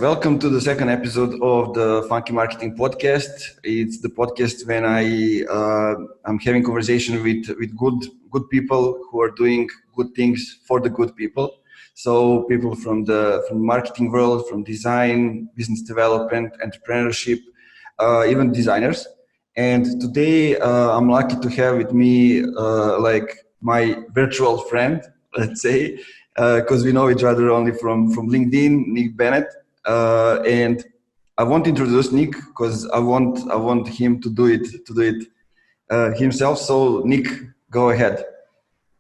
Welcome to the second episode of the Funky Marketing Podcast. It's the podcast when I'm having conversation with good people who are doing good things for the good people. So people from the marketing world, from design, business development, entrepreneurship, even designers. And today I'm lucky to have with me my virtual friend, let's say, because we know each other only from LinkedIn, Nick Bennet. And I want to introduce Nick because I want him to do it himself. So Nick, go ahead.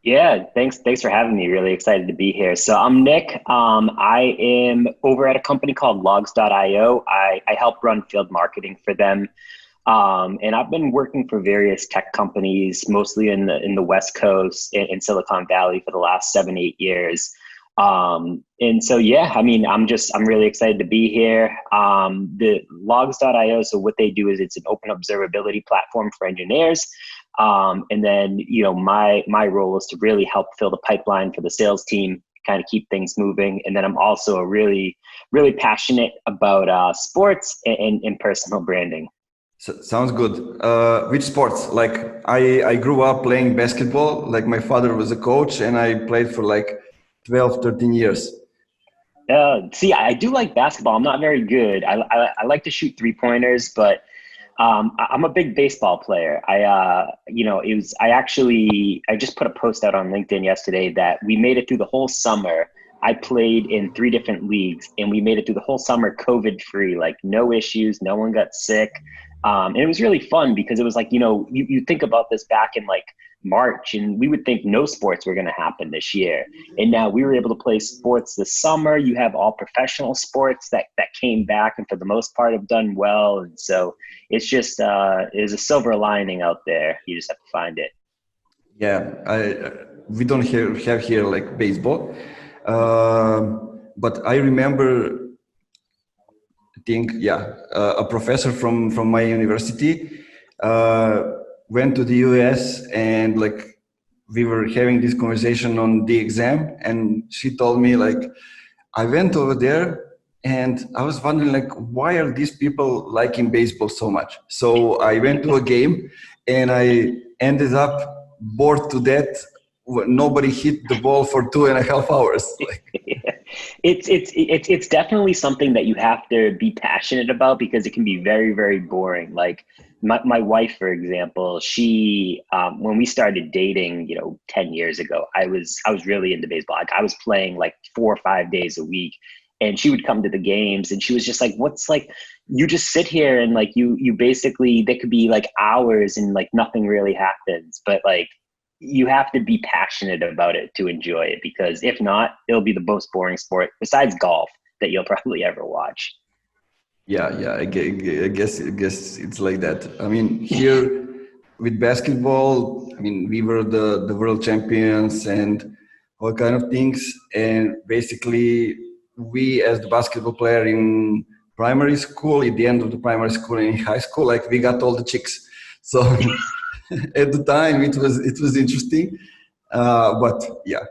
Yeah, thanks for having me. Really excited to be here. So I'm Nick. I am over at a company called logs.io. I help run field marketing for them. And I've been working for various tech companies, mostly in the West Coast in Silicon Valley for the last 7-8 years. And so, yeah, I mean, I'm really excited to be here. The logs.io. So what they do is it's an open observability platform for engineers. And then, my role is to really help fill the pipeline for the sales team, kind of keep things moving. And then I'm also really, really passionate about sports and personal branding. So, sounds good. Which sports? Like I grew up playing basketball. Like my father was a coach and I played for like 12, 13 years. See, I do like basketball. I'm not very good. I like to shoot 3-pointers, but I'm a big baseball player. I just put a post out on LinkedIn yesterday that we made it through the whole summer. I played in 3 different leagues and we made it through the whole summer COVID free, like no issues, no one got sick. And it was really fun because it was like, you think about this back in like March and we would think no sports were going to happen this year. And now we were able to play sports this summer. You have all professional sports that came back and for the most part have done well. And so it's just, there's a silver lining out there. You just have to find it. Yeah, we don't have here like baseball. But I remember, a professor from my university went to the US and like we were having this conversation on the exam and she told me like I went over there and I was wondering like why are these people liking baseball so much? So I went to a game and I ended up bored to death. Nobody hit the ball for 2.5 hours. It's definitely something that you have to be passionate about because it can be very, very boring. Like my wife, for example, she when we started dating, 10 years ago, I was really into baseball. Like I was playing like 4 or 5 days a week. And she would come to the games and she was just like, what's like, you just sit here and like you basically, they could be like hours and like nothing really happens. But like, you have to be passionate about it to enjoy it because if not, it'll be the most boring sport besides golf that you'll probably ever watch. Yeah. I guess it's like that. I mean, here with basketball, I mean, we were the world champions and all kind of things. And basically, we as the basketball player in primary school, at the end of the primary school and in high school, like we got all the chicks. So at the time, it was interesting, but yeah,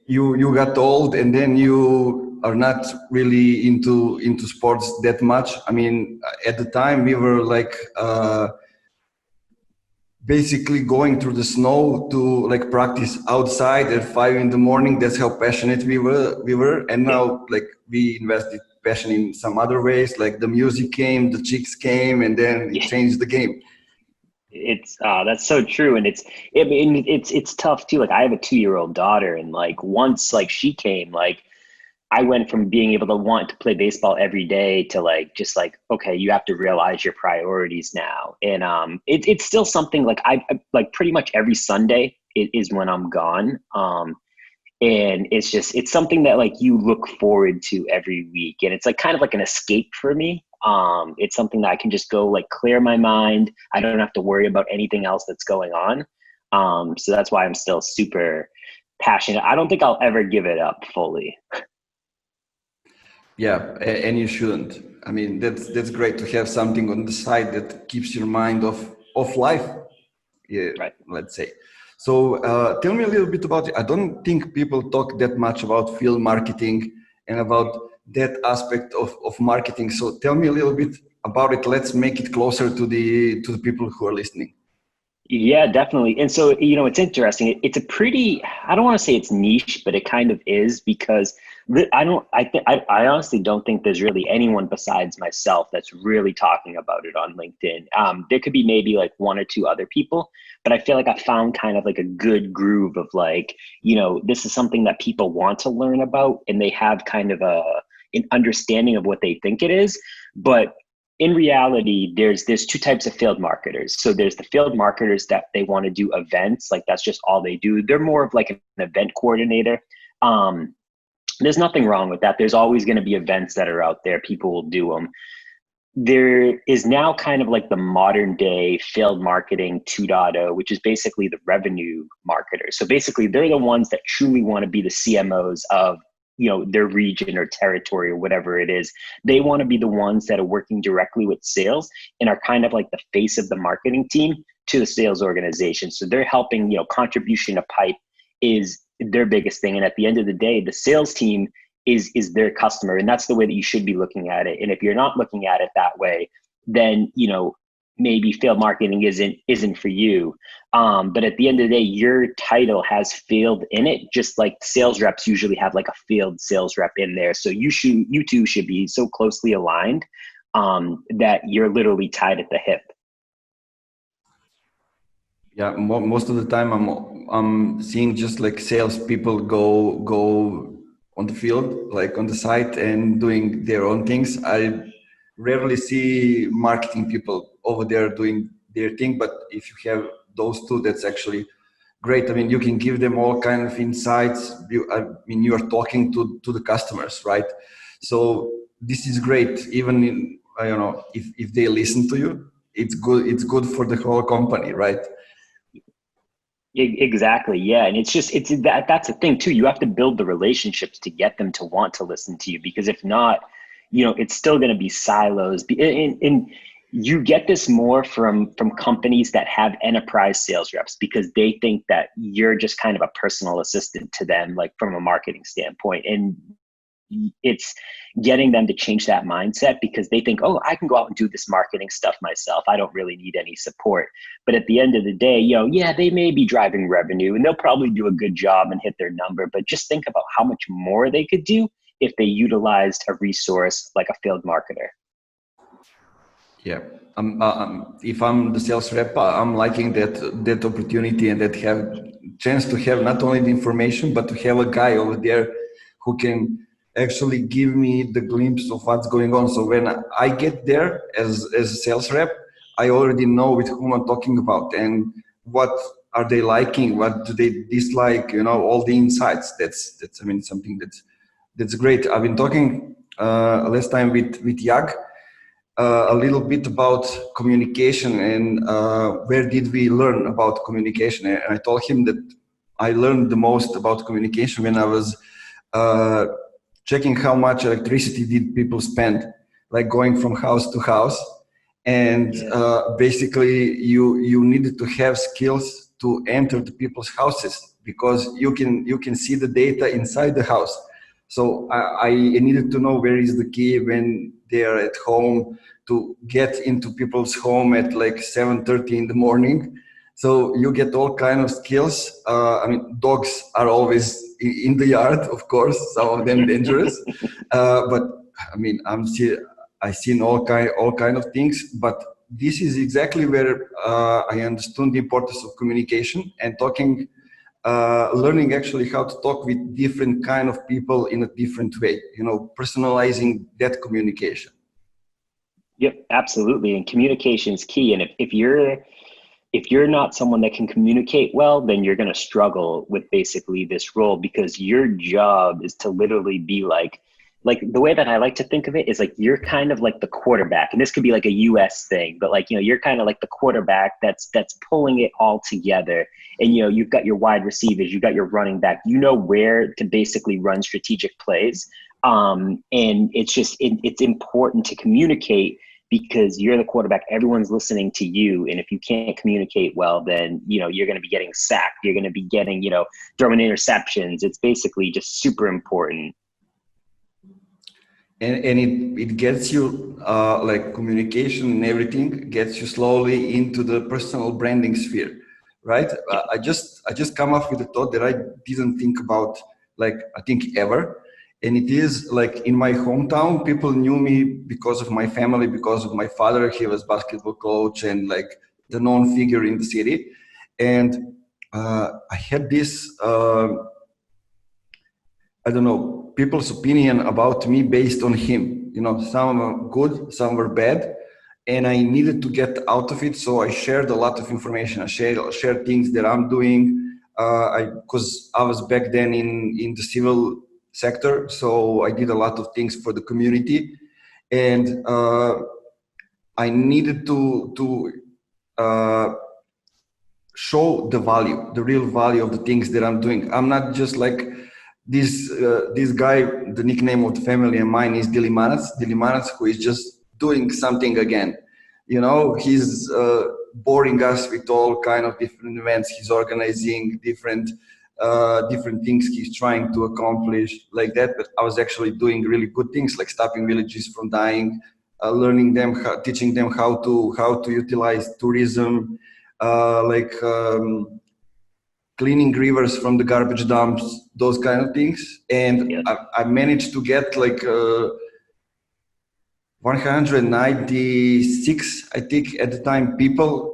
you got old, and then you are not really into sports that much. I mean, at the time, we were like basically going through the snow to like practice outside at 5 a.m. That's how passionate we were, and now like we invested passion in some other ways. Like the music came, the chicks came, and then it changed the game. It's that's so true. And it's tough too. Like I have a 2-year-old daughter and like once like she came, like I went from being able to want to play baseball every day to like, just like, okay, you have to realize your priorities now. And it's still something like I like pretty much every Sunday is when I'm gone. And it's something that like you look forward to every week. And it's like kind of like an escape for me. It's something that I can just go like clear my mind. I don't have to worry about anything else that's going on. So that's why I'm still super passionate. I don't think I'll ever give it up fully. Yeah, and you shouldn't. I mean, that's great to have something on the side that keeps your mind off life. Yeah, right. Let's say. So tell me a little bit about it. I don't think people talk that much about field marketing and about that aspect of marketing. So tell me a little bit about it. Let's make it closer to the people who are listening. Yeah, definitely. And so, it's interesting. It's a pretty, I don't want to say it's niche, but it kind of is, because I honestly don't think there's really anyone besides myself that's really talking about it on LinkedIn. There could be maybe like one or two other people, but I feel like I found kind of like a good groove of like, this is something that people want to learn about, and they have kind of an understanding of what they think it is. But in reality, there's two types of field marketers. So there's the field marketers that they want to do events, like that's just all they do. They're more of like an event coordinator. There's nothing wrong with that. There's always going to be events that are out there. People will do them. There is now kind of like the modern day field marketing 2.0, which is basically the revenue marketers. So basically they're the ones that truly want to be the CMOs of their region or territory or whatever it is. They want to be the ones that are working directly with sales and are kind of like the face of the marketing team to the sales organization. So they're helping, contribution to pipe is their biggest thing. And at the end of the day, the sales team is their customer. And that's the way that you should be looking at it. And if you're not looking at it that way, then, maybe field marketing isn't for you. But at the end of the day, your title has field in it, just like sales reps usually have like a field sales rep in there. So you two should be so closely aligned that you're literally tied at the hip. Yeah, most of the time I'm seeing just like sales people go on the field, like on the site, and doing their own things. I rarely see marketing people over there doing their thing, but if you have those two, that's actually great. I mean, you can give them all kind of insights. You are talking to the customers, right? So this is great. Even in, I don't know, if they listen to you, it's good. It's good for the whole company, right? Exactly. Yeah. And that's the thing too. You have to build the relationships to get them to want to listen to you, because if not, it's still going to be silos. And you get this more from companies that have enterprise sales reps, because they think that you're just kind of a personal assistant to them, like from a marketing standpoint. And it's getting them to change that mindset, because they think, oh, I can go out and do this marketing stuff myself. I don't really need any support. But at the end of the day, yeah, they may be driving revenue and they'll probably do a good job and hit their number. But just think about how much more they could do if they utilized a resource like a field marketer. Yeah. If I'm the sales rep, I'm liking that opportunity, and that have chance to have not only the information, but to have a guy over there who can actually give me the glimpse of what's going on. So when I get there as a sales rep, I already know with whom I'm talking about and what are they liking, what do they dislike, all the insights. That's something that's great. I've been talking last time with Yag a little bit about communication, and where did we learn about communication. And I told him that I learned the most about communication when I was checking how much electricity did people spend, like going from house to house. And basically you needed to have skills to enter the people's houses, because you can see the data inside the house. So I needed to know where is the key when they are at home, to get into people's home at like 7:30 in the morning. So you get all kind of skills. Dogs are always in the yard, of course, some of them dangerous. But I've seen all kind of things. But this is exactly where I understood the importance of communication and talking. Learning actually how to talk with different kind of people in a different way, personalizing that communication. Yep, absolutely. And communication is key. And if you're not someone that can communicate well, then you're going to struggle with basically this role, because your job is to literally be like the way that I like to think of it is like you're kind of like the quarterback. And this could be like a US thing, but like, you're kind of like the quarterback that's pulling it all together. And, you've got your wide receivers, you've got your running back, where to basically run strategic plays. And it's important to communicate, because you're the quarterback, everyone's listening to you. And if you can't communicate well, then, you're going to be getting sacked. You're going to be getting, throwing interceptions. It's basically just super important. and it gets you like communication and everything gets you slowly into the personal branding sphere, right? I just come up with a thought that I didn't think about, like, I think ever. And it is like, in my hometown, people knew me because of my family, because of my father. He was basketball coach and like the known figure in the city. And I had this I don't know, people's opinion about me based on him. You know, some were good, some were bad, and I needed to get out of it. So I shared a lot of information. I shared things that I'm doing. Because I was back then in the civil sector, so I did a lot of things for the community, and I needed to show the value, the real value of the things that I'm doing. I'm not just like this guy. The nickname of the family and mine is Dilimanas, who is just doing something again. You know, he's boring us with all kind of different events. He's organizing different things he's trying to accomplish like that. But I was actually doing really good things, like stopping villages from dying, teaching them how to utilize tourism, like cleaning rivers from the garbage dumps, those kind of things. And I managed to get like 196, I think at the time, people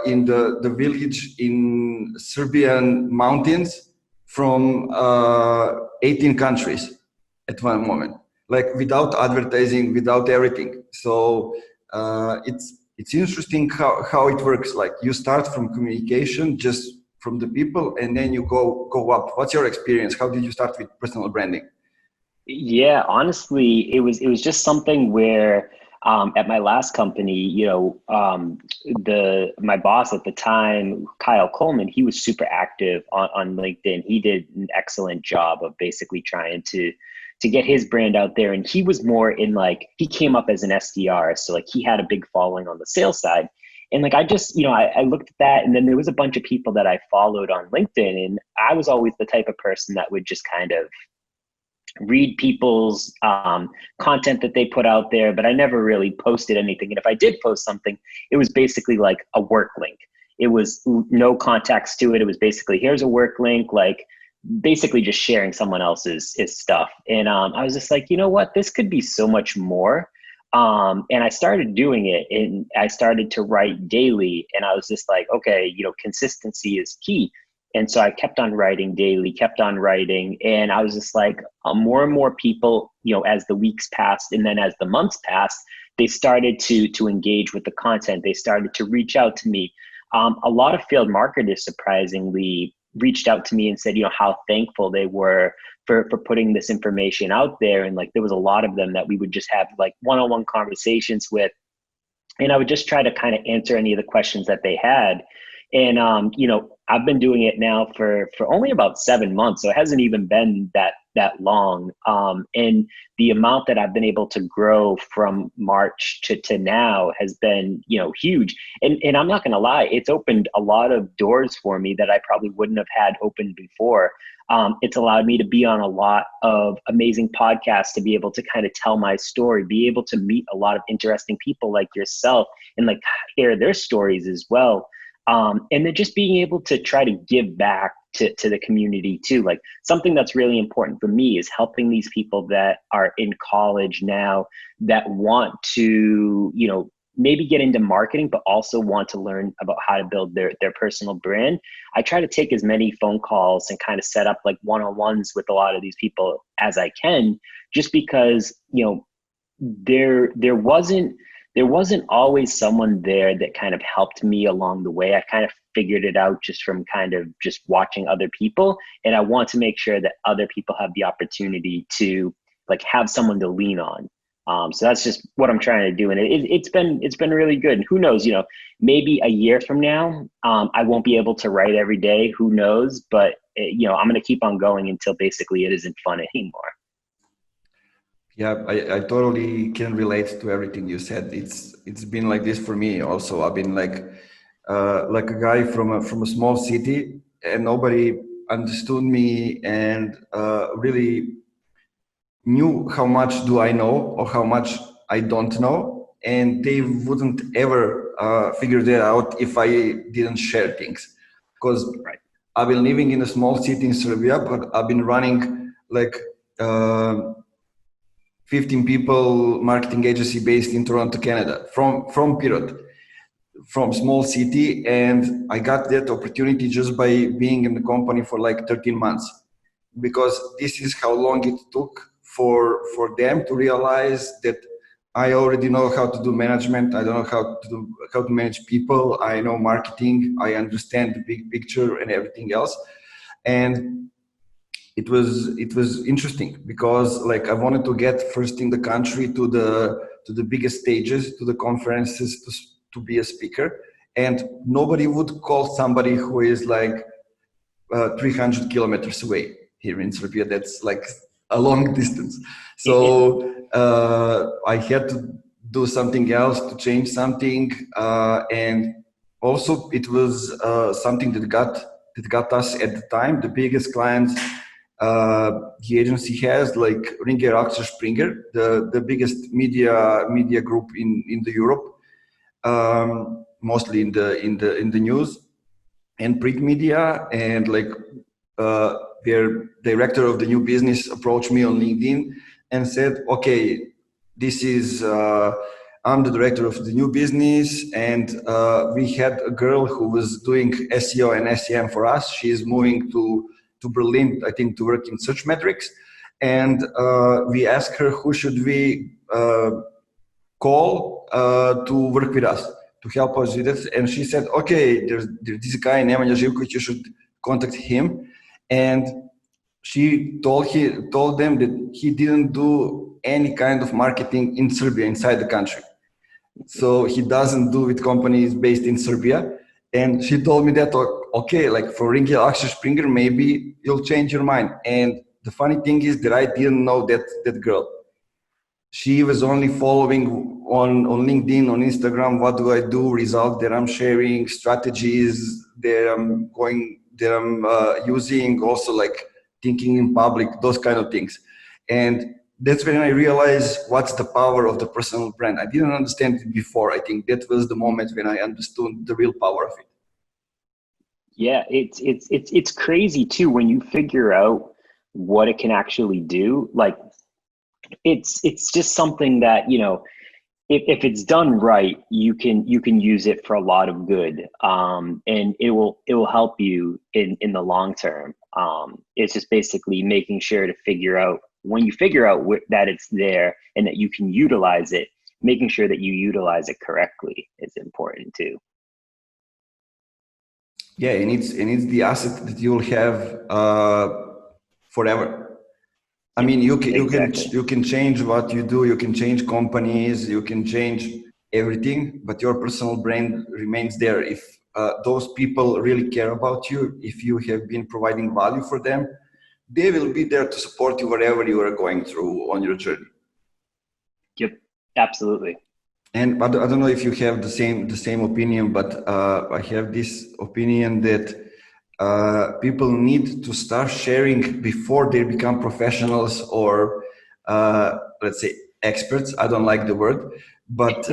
in the village in Serbian mountains from 18 countries at one moment, like without advertising, without everything. So it's interesting how it works. Like, you start from communication, just from the people, and then you go up. What's your experience? How did you start with personal branding? Yeah, honestly, it was just something where at my last company, the my boss at the time, Kyle Coleman, he was super active on LinkedIn. He did an excellent job of basically trying to get his brand out there. And he was more in, like, he came up as an SDR, so like he had a big following on the sales side. And like, I just, I looked at that, and then there was a bunch of people that I followed on LinkedIn, and I was always the type of person that would just kind of read people's content that they put out there, but I never really posted anything. And if I did post something, it was basically like a work link. It was no context to it. It was basically, here's a work link, like basically just sharing someone else's stuff. And I was just like, you know what, this could be so much more. And I started doing it, and I started to write daily, and I was just like, okay, consistency is key. And so I kept on writing daily, kept on writing. And I was just like, more and more people, as the weeks passed and then as the months passed, they started to engage with the content. They started to reach out to me. A lot of field marketers surprisingly reached out to me and said, how thankful they were for putting this information out there. And like, there was a lot of them that we would just have like one-on-one conversations with. And I would just try to kind of answer any of the questions that they had. And, I've been doing it now for only about 7 months. So it hasn't even been that long. And the amount that I've been able to grow from March to now has been, huge. And I'm not going to lie, it's opened a lot of doors for me that I probably wouldn't have had opened before. It's allowed me to be on a lot of amazing podcasts, to be able to kind of tell my story, be able to meet a lot of interesting people like yourself and like hear their stories as well. And then just being able to try to give back to the community too. Like, something that's really important for me is helping these people that are in college now that want to, maybe get into marketing, but also want to learn about how to build their personal brand. I try to take as many phone calls and kind of set up like one-on-ones with a lot of these people as I can, just because, there wasn't always someone there that kind of helped me along the way. I kind of figured it out just from kind of just watching other people. And I want to make sure that other people have the opportunity to like have someone to lean on. So that's just what I'm trying to do. And it's been really good. And who knows, maybe a year from now, I won't be able to write every day. Who knows? But, I'm going to keep on going until basically it isn't fun anymore. Yeah, I totally can relate to everything you said. It's been like this for me also. I've been like a guy from a small city, and nobody understood me and really knew how much do I know or how much I don't know, and they wouldn't ever figure that out if I didn't share things. Because Right. I've been living in a small city in Serbia, but I've been running like 15 people marketing agency based in Toronto, Canada, from Pirot, from small city, and I got that opportunity just by being in the company for like 13 months, because this is how long it took for them to realize that I already know how to do management. I don't know how to manage people. I know marketing. I understand the big picture and everything else. And it was interesting because like I wanted to get first in the country to the biggest stages, to the conferences, to be a speaker, and nobody would call somebody who is like 300 kilometers away here in Serbia. That's like a long distance. So I had to do something else to change something, and also it was something that got us at the time the biggest clients the agency has, like Ringer Axel Springer, the biggest media group in the Europe, mostly in the news and print media. And like their director of the new business approached me on LinkedIn and said, okay, this is I'm the director of the new business, and we had a girl who was doing SEO and SEM for us. She is moving to Berlin, I think, to work in search metrics. And we asked her who should we call to work with us, to help us with it. And she said, okay, there's this guy, Nemanja Živković, you should contact him. And she told them that he didn't do any kind of marketing in Serbia, inside the country. So he doesn't do with companies based in Serbia. And she told me that, okay, like for Ringiel Axel Springer, maybe you'll change your mind. And the funny thing is that I didn't know that girl. She was only following on LinkedIn, on Instagram, what do I do, results that I'm sharing, strategies that I'm using, also like thinking in public, those kind of things. And that's when I realized what's the power of the personal brand. I didn't understand it before. I think that was the moment when I understood the real power of it. Yeah, it's crazy too when you figure out what it can actually do. Like it's just something that, you know, if it's done right, you can use it for a lot of good, and it will help you in the long term. It's just basically making sure to figure out, when you figure out that it's there and that you can utilize it, making sure that you utilize it correctly is important too. Yeah, and it's the asset that you'll have forever. I mean, you can change what you do, you can change companies, you can change everything, but your personal brand remains there. If those people really care about you, if you have been providing value for them, they will be there to support you wherever you are going through on your journey. Yep, absolutely. And I don't know if you have the same opinion, but I have this opinion that people need to start sharing before they become professionals, or let's say experts. I don't like the word, but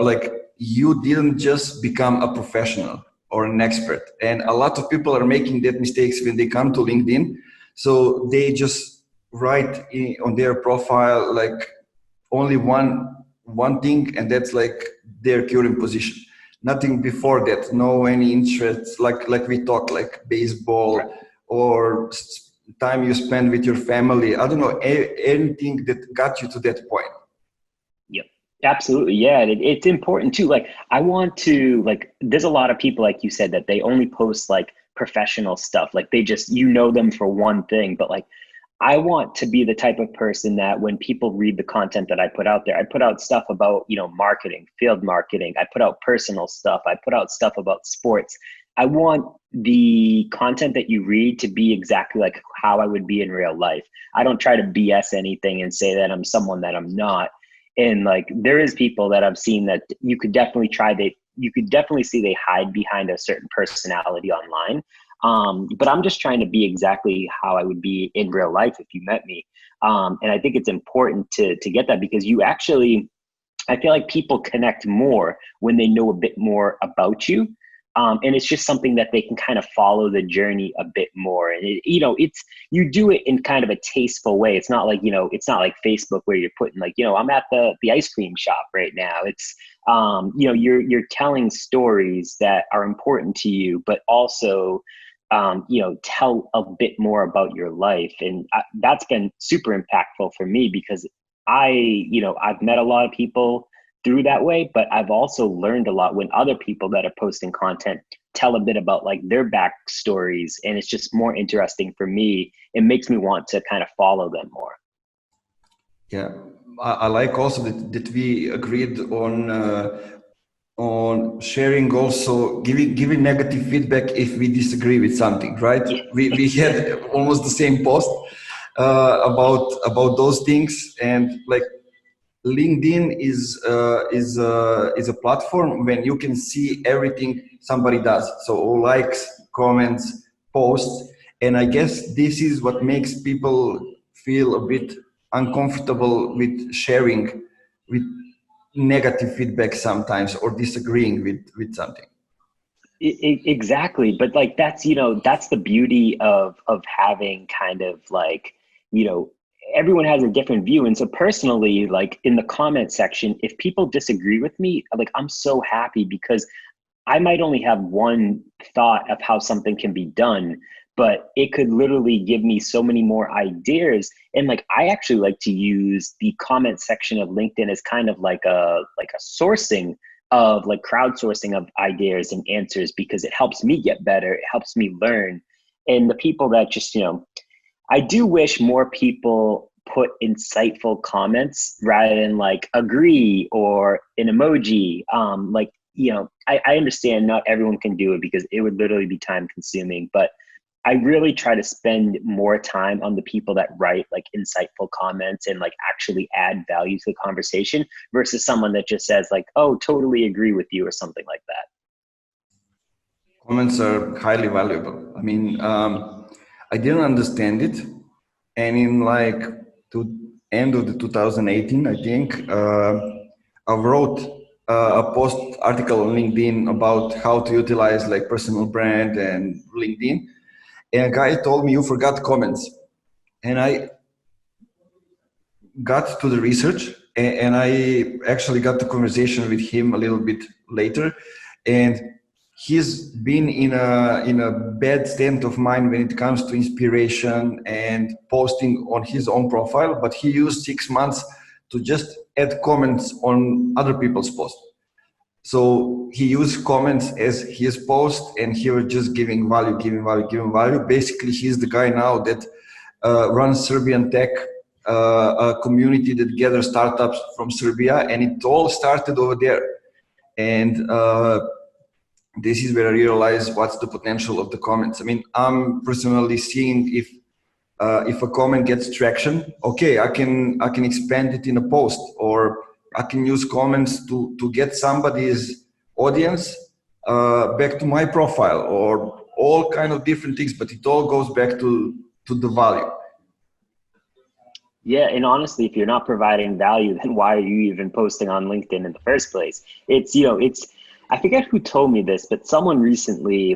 like you didn't just become a professional or an expert. And a lot of people are making that mistakes when they come to LinkedIn. So they just write on their profile like only one thing, and that's like their current position. Nothing before that, no any interests, like we talk, like baseball or time you spend with your family. I don't know, anything that got you to that point. Yep, absolutely. Yeah, it's important too. Like I want to, like, there's a lot of people, like you said, that they only post like professional stuff. Like they just, you know them for one thing, but like I want to be the type of person that when people read the content that I put out there, I put out stuff about, you know, marketing, field marketing. I put out personal stuff. I put out stuff about sports. I want the content that you read to be exactly like how I would be in real life. I don't try to BS anything and say that I'm someone that I'm not. And like, there is people that I've seen that you could definitely see they hide behind a certain personality online. But I'm just trying to be exactly how I would be in real life if you met me. And I think it's important to get that, because you actually, I feel like people connect more when they know a bit more about you. And it's just something that they can kind of follow the journey a bit more. And you do it in kind of a tasteful way. It's not like, it's not like Facebook where you're putting like, I'm at the ice cream shop right now. It's, you're telling stories that are important to you, but also, tell a bit more about your life. And that's been super impactful for me, because I've met a lot of people through that way, but I've also learned a lot when other people that are posting content tell a bit about like their backstories, and it's just more interesting for me. It makes me want to kind of follow them more. Yeah, I like also that we agreed on sharing, also giving negative feedback if we disagree with something, right? We had almost the same post about those things. And like LinkedIn is a platform when you can see everything somebody does, so all likes, comments, posts. And I guess this is what makes people feel a bit uncomfortable with sharing with negative feedback sometimes, or disagreeing with something. Exactly. But like, that's the beauty of having kind of like, everyone has a different view. And so personally, like in the comment section, if people disagree with me, like I'm so happy, because I might only have one thought of how something can be done, but it could literally give me so many more ideas. And like, I actually like to use the comment section of LinkedIn as kind of like a sourcing of like crowdsourcing of ideas and answers, because it helps me get better. It helps me learn. And the people that just, I do wish more people put insightful comments rather than like agree or an emoji. I understand not everyone can do it, because it would literally be time consuming, but I really try to spend more time on the people that write like insightful comments and like actually add value to the conversation, versus someone that just says like, oh, totally agree with you, or something like that. Comments are highly valuable. I mean, I didn't understand it, and in like to end of the 2018, I think, I wrote a post article on LinkedIn about how to utilize like personal brand and LinkedIn, and a guy told me, you forgot comments. And I got to the research, and I actually got the conversation with him a little bit later, and he's been in a bad state of mind when it comes to inspiration and posting on his own profile, but he used 6 months to just add comments on other people's posts. So he used comments as his post, and he was just giving value, giving value, giving value. Basically, he's the guy now that runs Serbian Tech, a community that gathers startups from Serbia, and it all started over there. And this is where I realize what's the potential of the comments. I mean, I'm personally seeing if a comment gets traction, okay, I can expand it in a post, or I can use comments to get somebody's audience back to my profile, or all kind of different things. But it all goes back to the value. Yeah, and honestly, if you're not providing value, then why are you even posting on LinkedIn in the first place? It's I forget who told me this, but someone recently,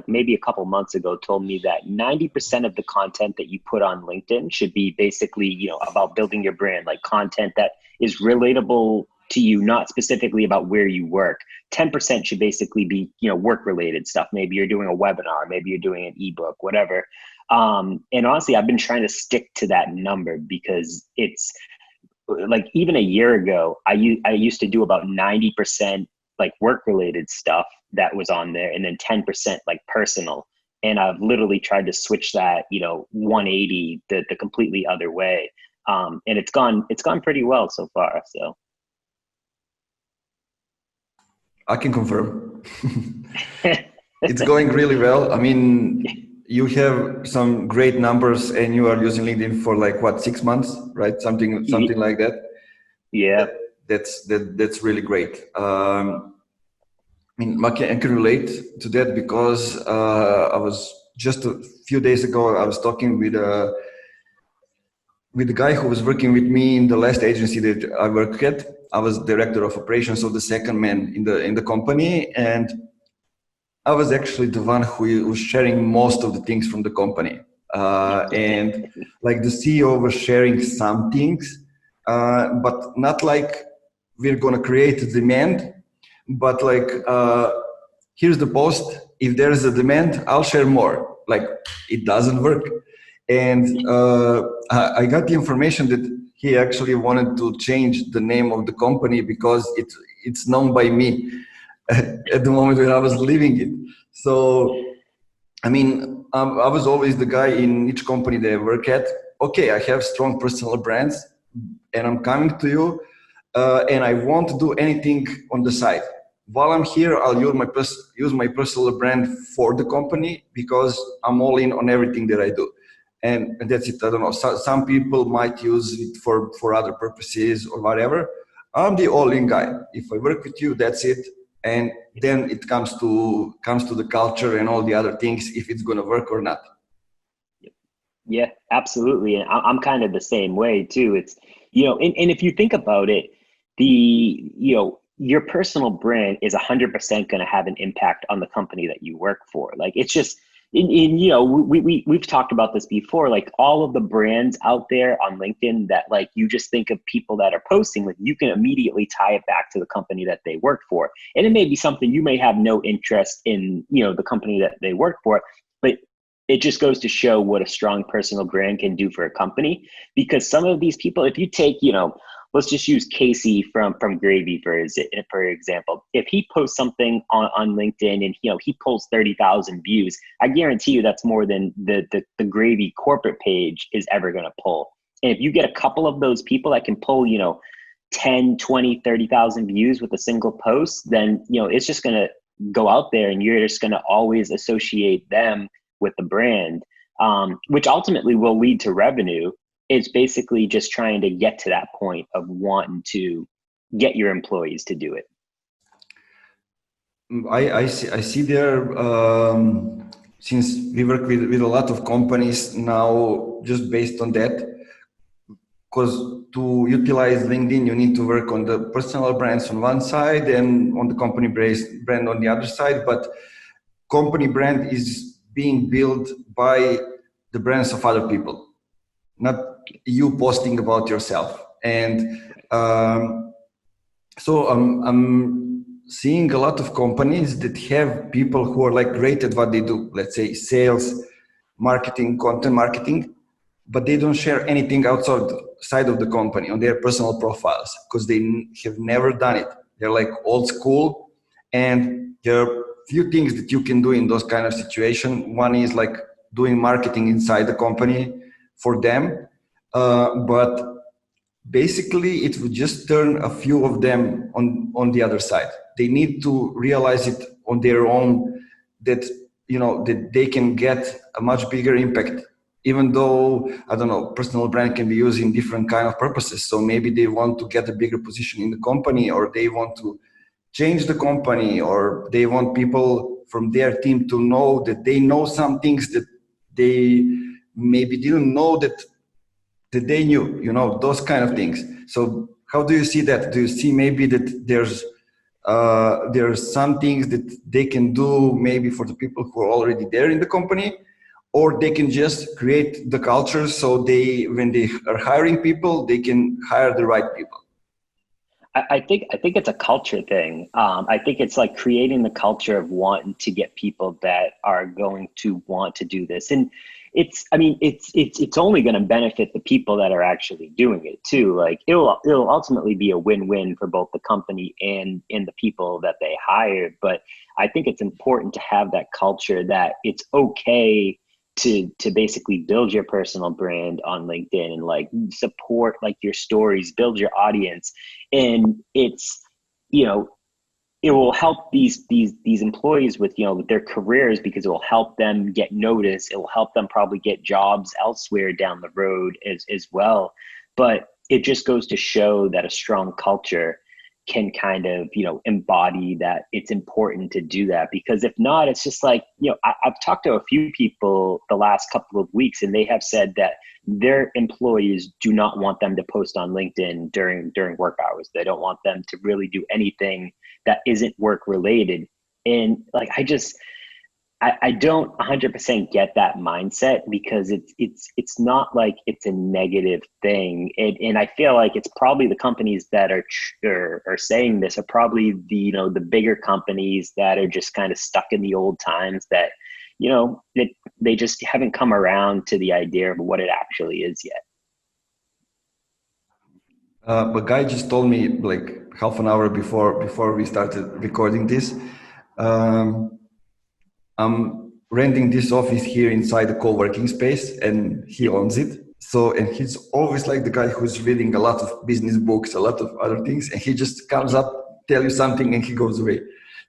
maybe a couple months ago, told me that 90% of the content that you put on LinkedIn should be basically, about building your brand, like content that is relatable to you, not specifically about where you work. 10% should basically be, work related stuff. Maybe you're doing a webinar, maybe you're doing an ebook, whatever. And honestly, I've been trying to stick to that number, because it's like, even a year ago, I used to do about 90% like work related stuff that was on there, and then 10% like personal. And I've literally tried to switch that, 180, the completely other way. And it's gone pretty well so far. So I can confirm. It's going really well. I mean, you have some great numbers, and you are using LinkedIn for like what, 6 months, right? Something like that. Yeah. That's really great. mean, I can relate to that because I was just a few days ago, I was talking with the guy who was working with me in the last agency that I worked at. I was director of operations, so the second man in the company, and I was actually the one who was sharing most of the things from the company. And like the CEO was sharing some things, but not like we're going to create a demand, but like, here's the post. If there is a demand, I'll share more. Like it doesn't work. And I got the information that he actually wanted to change the name of the company because it's known by me at the moment when I was leaving it. So, I mean, I was always the guy in each company that I work at. Okay, I have strong personal brands, and I'm coming to you, and I won't do anything on the side. While I'm here, I'll use my personal brand for the company because I'm all in on everything that I do. And that's it. I don't know. Some people might use it for other purposes or whatever. I'm the all-in guy. If I work with you, that's it. And then it comes to the culture and all the other things, if it's going to work or not. Yeah, absolutely. And I'm kind of the same way too. It's, and if you think about it, your personal brand is 100% going to have an impact on the company that you work for. Like it's just, we've talked about this before, like all of the brands out there on LinkedIn that like, you just think of people that are posting, like you can immediately tie it back to the company that they work for. And it may be something you may have no interest in, the company that they work for, but it just goes to show what a strong personal brand can do for a company. Because some of these people, if you take, let's just use Casey from Gravy for example. If he posts something on LinkedIn and he pulls 30,000 views, I guarantee you that's more than the Gravy corporate page is ever going to pull. And if you get a couple of those people that can pull 10, 20, 30,000 views with a single post, then it's just going to go out there and you're just going to always associate them with the brand, which ultimately will lead to revenue. It's basically just trying to get to that point of wanting to get your employees to do it. I see there, since we work with a lot of companies now, just based on that, because to utilize LinkedIn, you need to work on the personal brands on one side and on the company brand on the other side. But company brand is being built by the brands of other people, not you posting about yourself. And so I'm seeing a lot of companies that have people who are like great at what they do, let's say sales, marketing, content marketing, but they don't share anything outside of the company on their personal profiles because they have never done it. They're like old school, and there are few things that you can do in those kind of situation. One is like doing marketing inside the company for them, but basically it would just turn a few of them on the other side. They need to realize it on their own that that they can get a much bigger impact, even though I don't know, personal brand can be used in different kind of purposes. So maybe they want to get a bigger position in the company, or they want to change the company, or they want people from their team to know that they know some things that they maybe didn't know that they knew, those kind of things. So how do you see that? Do you see maybe that there's some things that they can do maybe for the people who are already there in the company, or they can just create the culture so when they are hiring people, they can hire the right people? I think it's a culture thing. I think it's like creating the culture of wanting to get people that are going to want to do this. And it's only going to benefit the people that are actually doing it too. Like it'll ultimately be a win-win for both the company and the people that they hired. But I think it's important to have that culture that it's okay to basically build your personal brand on LinkedIn and like support like your stories, build your audience. And it's, it will help these employees with, with their careers, because it will help them get noticed. It will help them probably get jobs elsewhere down the road as well. But it just goes to show that a strong culture can kind of, embody that it's important to do that. Because if not, it's just like, I've talked to a few people the last couple of weeks, and they have said that their employees do not want them to post on LinkedIn during work hours. They don't want them to really do anything that isn't work related. And like, I don't 100% get that mindset, because it's not like it's a negative thing. And I feel like it's probably the companies that are saying this are probably the bigger companies that are just kind of stuck in the old times, that, they just haven't come around to the idea of what it actually is yet. But guy just told me like half an hour before we started recording this. I'm renting this office here inside the co-working space, and he owns it. So, and he's always like the guy who's reading a lot of business books, a lot of other things, and he just comes up, tell you something, and he goes away.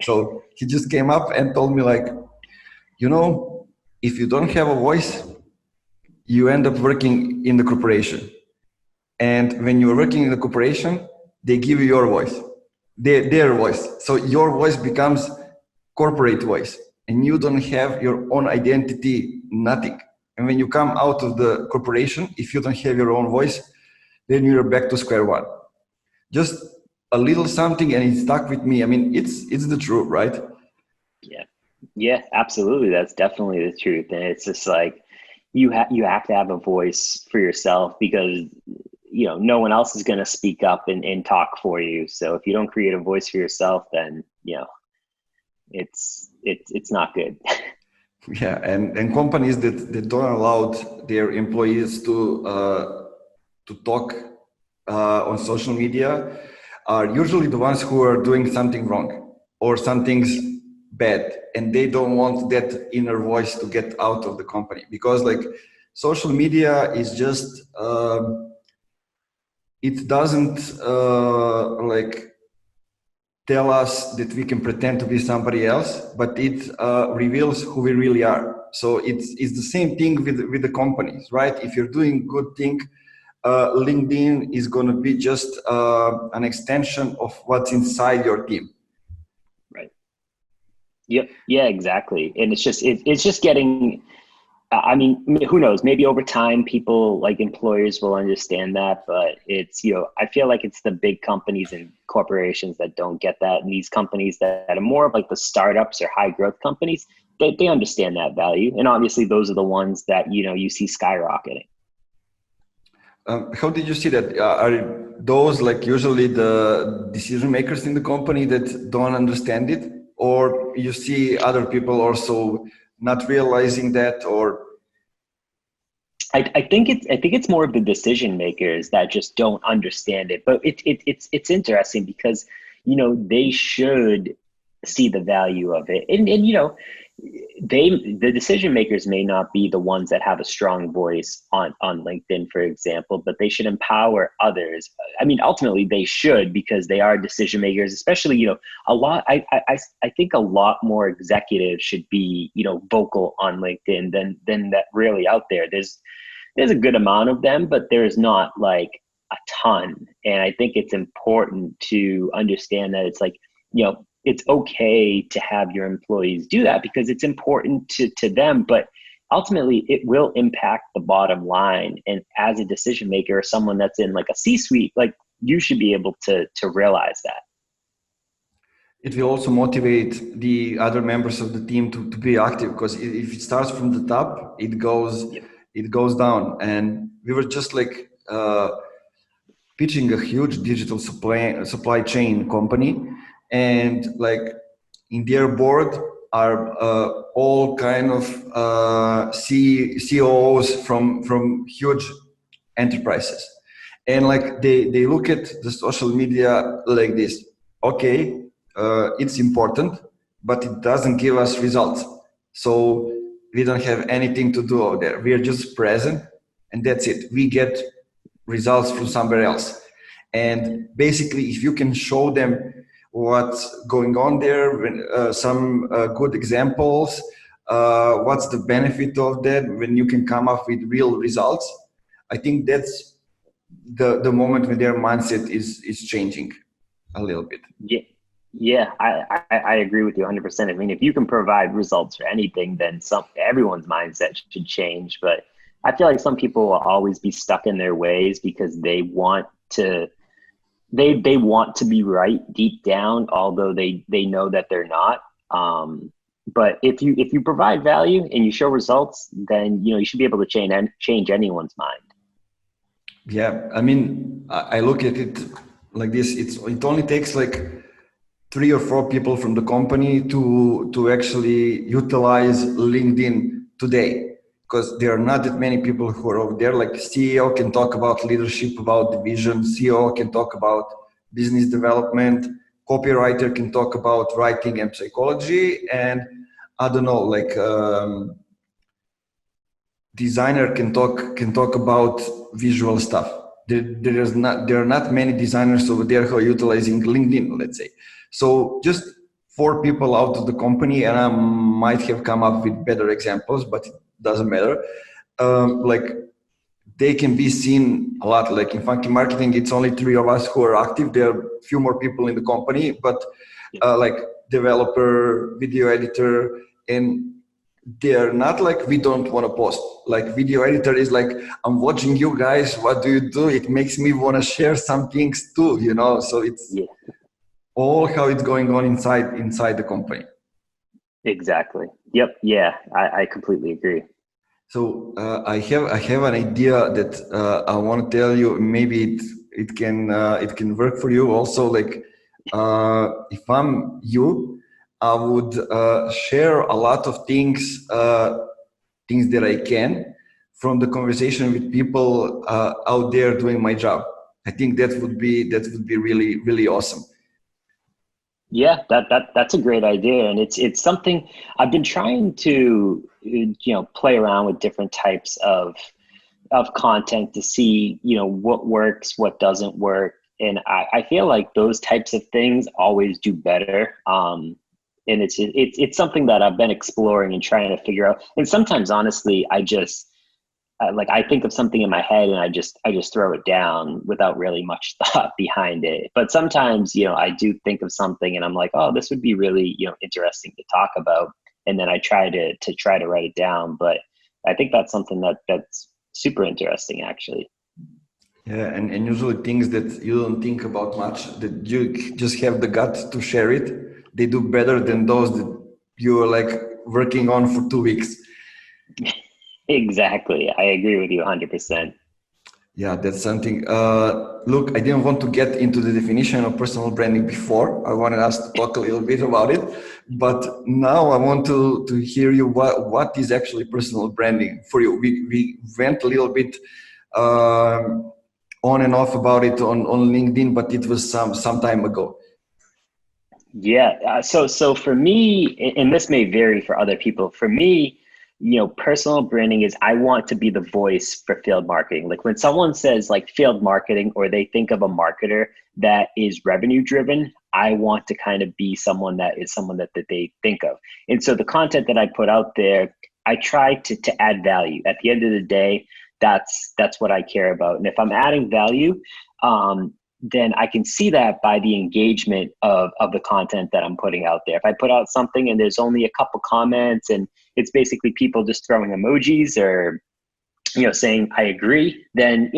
So he just came up and told me like, if you don't have a voice, you end up working in the corporation. And when you're working in the corporation, they give you your voice, their voice. So your voice becomes corporate voice, and you don't have your own identity, nothing. And when you come out of the corporation, if you don't have your own voice, then you're back to square one. Just a little something, and it stuck with me. I mean, it's the truth, right? Yeah, absolutely. That's definitely the truth. And it's just like, you have to have a voice for yourself, because no one else is going to speak up and talk for you. So if you don't create a voice for yourself, then it's not good. Yeah, and companies that don't allow their employees to talk on social media are usually the ones who are doing something wrong or something's bad, and they don't want that inner voice to get out of the company, because like social media is just it doesn't like tell us that we can pretend to be somebody else, but it reveals who we really are. So it's the same thing with the companies, right? If you're doing good thing, LinkedIn is going to be just an extension of what's inside your team. Right. Yep. Yeah, exactly. And it's just getting, I mean, who knows, maybe over time, people like employers will understand that, but it's, I feel like it's the big companies and corporations that don't get that. And these companies that are more of like the startups or high growth companies, they understand that value. And obviously those are the ones that, you see skyrocketing. How did you see that? Are those like usually the decision makers in the company that don't understand it, or you see other people also not realizing that? Or I think it's more of the decision makers that just don't understand it. But it's interesting, because they should see the value of it, and the decision makers may not be the ones that have a strong voice on LinkedIn, for example, but they should empower others. I mean, ultimately they should, because they are decision makers, especially, a lot, I think a lot more executives should be, vocal on LinkedIn than that really out there. There's a good amount of them, but there's not like a ton. And I think it's important to understand that it's like, it's okay to have your employees do that, because it's important to them, but ultimately it will impact the bottom line. And as a decision maker or someone that's in like a C-suite, like you should be able to realize that. It will also motivate the other members of the team to be active, because if it starts from the top, it goes down. And we were just like pitching a huge digital supply chain company, and like in their board are all kind of COOs from huge enterprises, and like they look at the social media like this. Okay, it's important, but it doesn't give us results, so we don't have anything to do out there. We are just present, and that's it. We get results from somewhere else. And basically, if you can show them what's going on there, some good examples, what's the benefit of that, when you can come up with real results, I think that's the moment when their mindset is changing. a little bit. Yeah, yeah, I agree with you 100%. I mean, if you can provide results for anything, then everyone's mindset should change. But I feel like some people will always be stuck in their ways because to they want to be right deep down, although they know that they're not. But if you provide value and you show results, then you should be able to change anyone's mind. Yeah, I mean, I look at it like this. It only takes like 3 or 4 people from the company to actually utilize LinkedIn today, because there are not that many people who are over there. Like CEO can talk about leadership, about the vision. CEO can talk about business development. Copywriter can talk about writing and psychology, and I don't know, like. Designer can talk about visual stuff. There are not many designers over there who are utilizing LinkedIn, let's say. So just 4 people out of the company, and I might have come up with better examples, but it doesn't matter. Like they can be seen a lot. Like in Funky Marketing, it's only 3 of us who are active. There are a few more people in the company, but like developer, video editor, and they're not like we don't want to post. Like video editor is like, I'm watching you guys, what do you do? It makes me want to share some things too, so it's Yeah, all how it's going on inside the company. exactly. Yep. Yeah, I completely agree. So I have an idea that I want to tell you. Maybe it can work for you also. Like if I'm you, I would share a lot of things that I can from the conversation with people out there doing my job. I think that would be really really awesome. Yeah, that's a great idea, and it's something I've been trying to play around with different types of content to see what works, what doesn't work, and I feel like those types of things always do better. And it's something that I've been exploring and trying to figure out. And sometimes, honestly, I think of something in my head and I just throw it down without really much thought behind it. But sometimes, I do think of something and I'm like, oh, this would be really, interesting to talk about. And then I try to write it down. But I think that's something that's super interesting, actually. Yeah, and usually things that you don't think about much, that you just have the gut to share it, they do better than those that you are like working on for 2 weeks. Exactly. I agree with you 100%. Yeah, that's something. Look, I didn't want to get into the definition of personal branding before. I wanted us to talk a little bit about it, but now I want to hear you. What is actually personal branding for you? We went a little bit on and off about it on LinkedIn, but it was some time ago. Yeah. So for me, and this may vary for other people, for me, personal branding is I want to be the voice for field marketing. Like when someone says like field marketing or they think of a marketer that is revenue driven, I want to kind of be someone that they think of. And so the content that I put out there, I try to add value. At the end of the day, that's what I care about. And if I'm adding value, then I can see that by the engagement of the content that I'm putting out there. If I put out something and there's only a couple comments and it's basically people just throwing emojis or saying I agree, then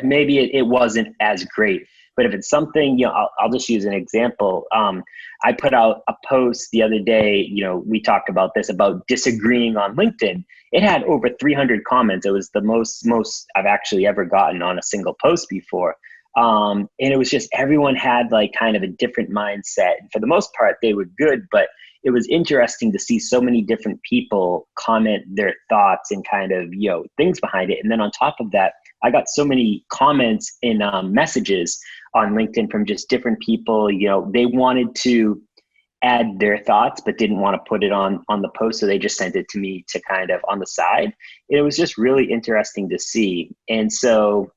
maybe it wasn't as great. But if it's something, I'll just use an example. I put out a post the other day. We talked about this about disagreeing on LinkedIn. It had over 300 comments. It was the most I've actually ever gotten on a single post before. And it was just everyone had like kind of a different mindset. And for the most part, they were good, but it was interesting to see so many different people comment their thoughts and kind of, things behind it. And then on top of that, I got so many comments and messages on LinkedIn from just different people. They wanted to add their thoughts, but didn't want to put it on the post. So they just sent it to me to kind of on the side. It was just really interesting to see. And so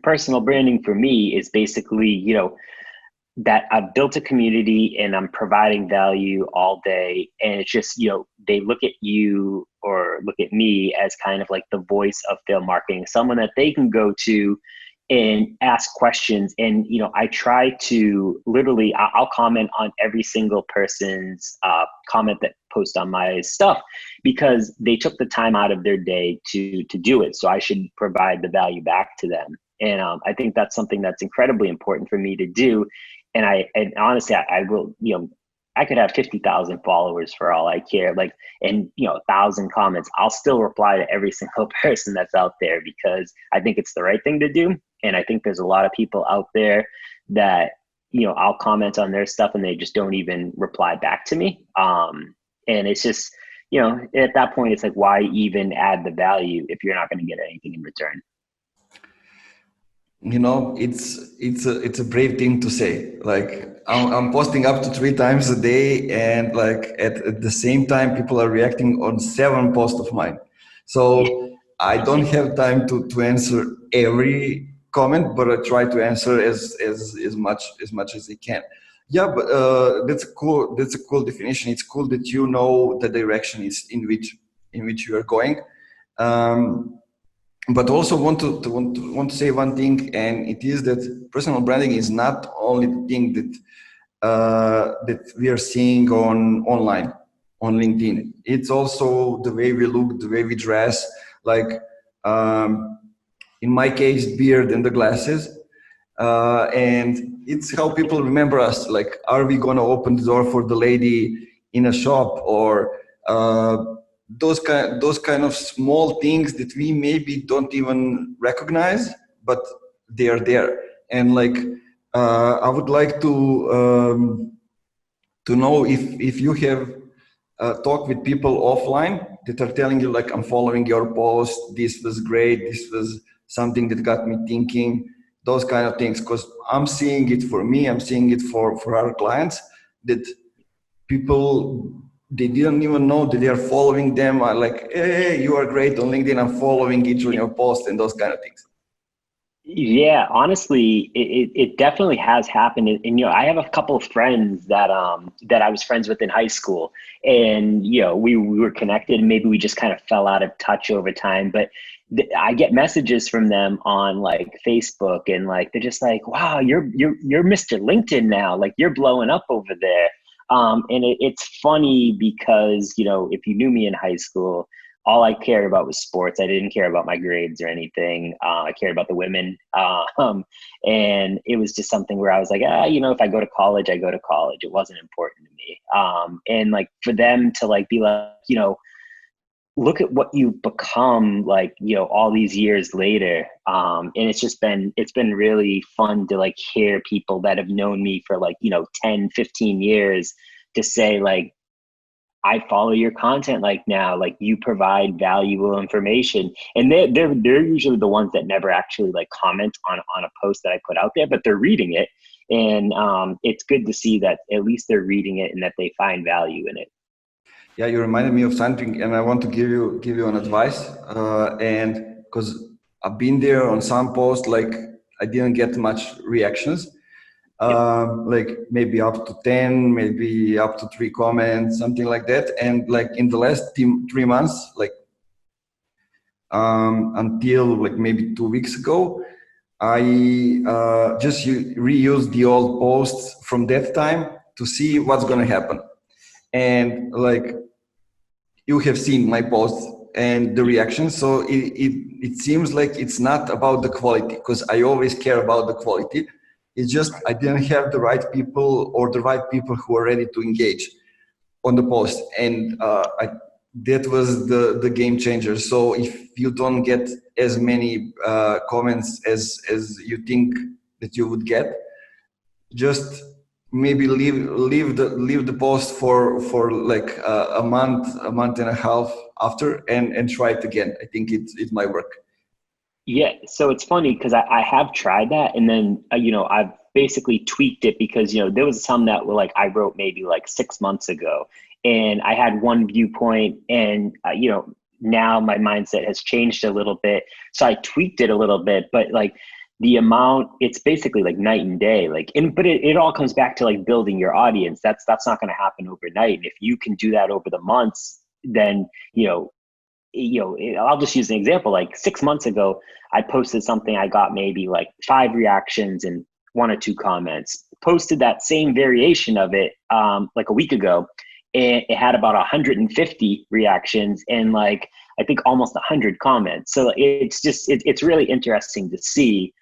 personal branding for me is basically, that I've built a community and I'm providing value all day. And it's just, they look at you or look at me as kind of like the voice of field marketing, someone that they can go to and ask questions. And, I try to literally, I'll comment on every single person's comment that post on my stuff, because they took the time out of their day to do it. So I should provide the value back to them. And I think that's something that's incredibly important for me to do. And honestly, I will, I could have 50,000 followers for all I care, and 1,000 comments. I'll still reply to every single person that's out there, because I think it's the right thing to do. And I think there's a lot of people out there that, I'll comment on their stuff and they just don't even reply back to me. And it's just, at that point, it's like, why even add the value if you're not going to get anything in return? It's a brave thing to say. Like, I'm posting up to 3 times a day, and like at the same time, people are reacting on 7 posts of mine. So I don't have time to answer every comment, but I try to answer as much as I can. Yeah, but that's a cool definition. It's cool that you know the direction is in which you are going. But also want to say one thing, and it is that personal branding is not only the thing that we are seeing online on LinkedIn. It's also the way we look, the way we dress. Like, in my case, beard and the glasses, and it's how people remember us. Like, are we gonna open the door for the lady in a shop, or those kind of small things that we maybe don't even recognize, but they are there. And like, I would like to know if you have talked with people offline that are telling you, like, I'm following your post, this was great, this was something that got me thinking, those kind of things. Because I'm seeing it for me, I'm seeing it for our clients, that people, they didn't even know that they are following them. Are like, hey, you are great on LinkedIn, I'm following each of your posts, and those kind of things. Yeah, honestly, it definitely has happened. And I have a couple of friends that I was friends with in high school, and we were connected, and maybe we just kind of fell out of touch over time. But I get messages from them on like Facebook, and like they're just like, wow, you're Mr. LinkedIn now, like you're blowing up over there. And it's funny because, if you knew me in high school, all I cared about was sports. I didn't care about my grades or anything. I cared about the women. And it was just something where I was like, if I go to college, I go to college. It wasn't important to me. And like for them to like be like, look at what you've become, like, all these years later. And it's been really fun to like hear people that have known me for like, 10, 15 years to say like, I follow your content, like now, like you provide valuable information. And they're usually the ones that never actually like comment on a post that I put out there, but they're reading it. And it's good to see that at least they're reading it and that they find value in it. Yeah, you reminded me of something, and I want to give you an advice. And because I've been there on some posts, like I didn't get much reactions, like maybe up to 10, maybe up to 3 comments, something like that. And like in the last 3 months, like until like maybe 2 weeks ago, I just reused the old posts from that time to see what's going to happen. And like, you have seen my posts and the reactions, so it seems like it's not about the quality, because I always care about the quality. It's just I didn't have the right people, or the right people who are ready to engage on the post, and that was the game changer. So if you don't get as many comments as you think that you would get, just maybe leave the post for like a month and a half after, and try it again. I think it might work. Yeah, so it's funny because I have tried that, and then I've basically tweaked it, because there was some that were like I wrote maybe like 6 months ago, and I had one viewpoint, and now my mindset has changed a little bit, so I tweaked it a little bit, but like the amount, it's basically like night and day. Like, but it all comes back to like building your audience. That's not going to happen overnight. And if you can do that over the months, then I'll just use an example. Like 6 months ago, I posted something, I got maybe like 5 reactions and 1 or 2 comments. Posted that same variation of it like a week ago, and it had about 150 reactions and like I think almost 100 comments. So it's really interesting to see.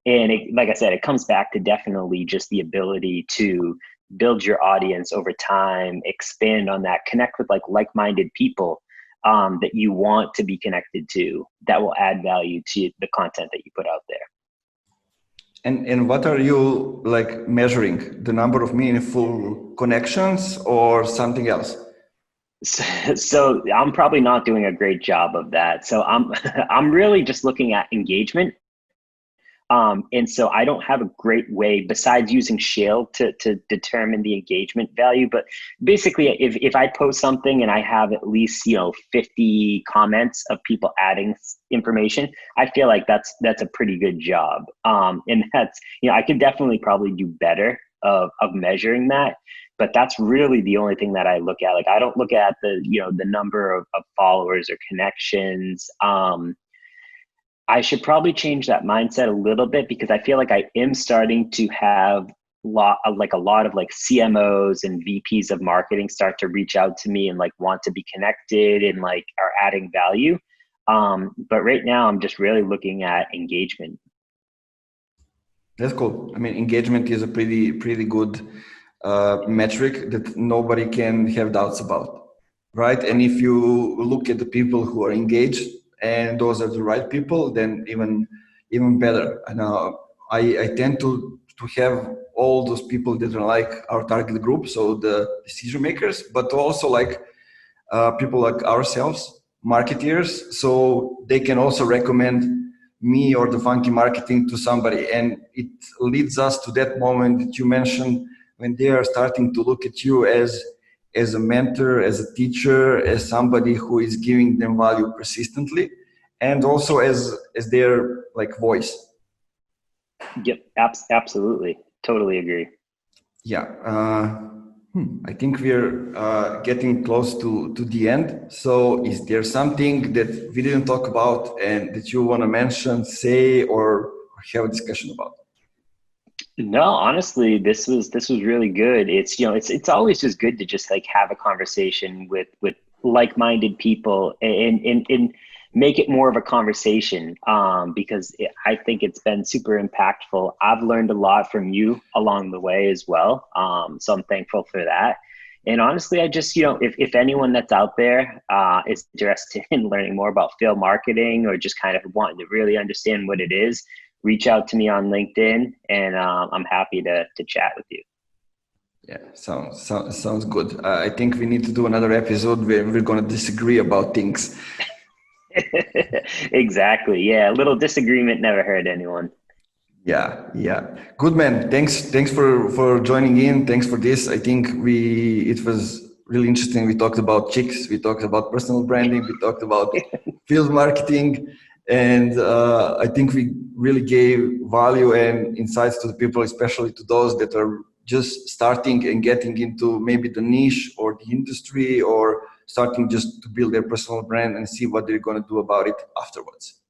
And like I said, it comes back to definitely just the ability to build your audience over time, expand on that, connect with like-minded people that you want to be connected to, that will add value to the content that you put out there. And what are you like measuring? The number of meaningful connections or something else? So I'm probably not doing a great job of that. So I'm really just looking at engagement. And so I don't have a great way besides using Shale to determine the engagement value. But basically, if I post something and I have at least 50 comments of people adding information, I feel like that's a pretty good job. And that's I could definitely probably do better of measuring that. But that's really the only thing that I look at. Like I don't look at the the number of followers or connections. I should probably change that mindset a little bit because I feel like I am starting to have a lot of CMOs and VPs of marketing start to reach out to me and want to be connected and are adding value. But right now I'm just really looking at engagement. That's cool. I mean, engagement is a pretty good metric that nobody can have doubts about, right? And if you look at the people who are engaged, and those are the right people, then even better. And I tend to have all those people that are like our target group, so the decision makers, but also people like ourselves, marketeers, so they can also recommend me or the Funky Marketing to somebody. And it leads us to that moment that you mentioned, when they are starting to look at you as a mentor, as a teacher, as somebody who is giving them value persistently, and also as their voice. Yep, absolutely, totally agree. Yeah, I think we're getting close to the end. So, is there something that we didn't talk about and that you want to mention, say, or have a discussion about? No, honestly, this was really good. It's it's always just good to just have a conversation with like-minded people and make it more of a conversation because I think it's been super impactful. I've learned a lot from you along the way as well. So I'm thankful for that. And honestly, I just, if anyone that's out there is interested in learning more about field marketing or just kind of wanting to really understand what it is, reach out to me on LinkedIn, and I'm happy to chat with you. Yeah, sounds good. I think we need to do another episode where we're going to disagree about things. Exactly. Yeah, a little disagreement never hurt anyone. Yeah. Good, man. Thanks for joining in. Thanks for this. I think it was really interesting. We talked about chicks. We talked about personal branding. We talked about field marketing. And I think we really gave value and insights to the people, especially to those that are just starting and getting into maybe the niche or the industry, or starting just to build their personal brand and see what they're going to do about it afterwards.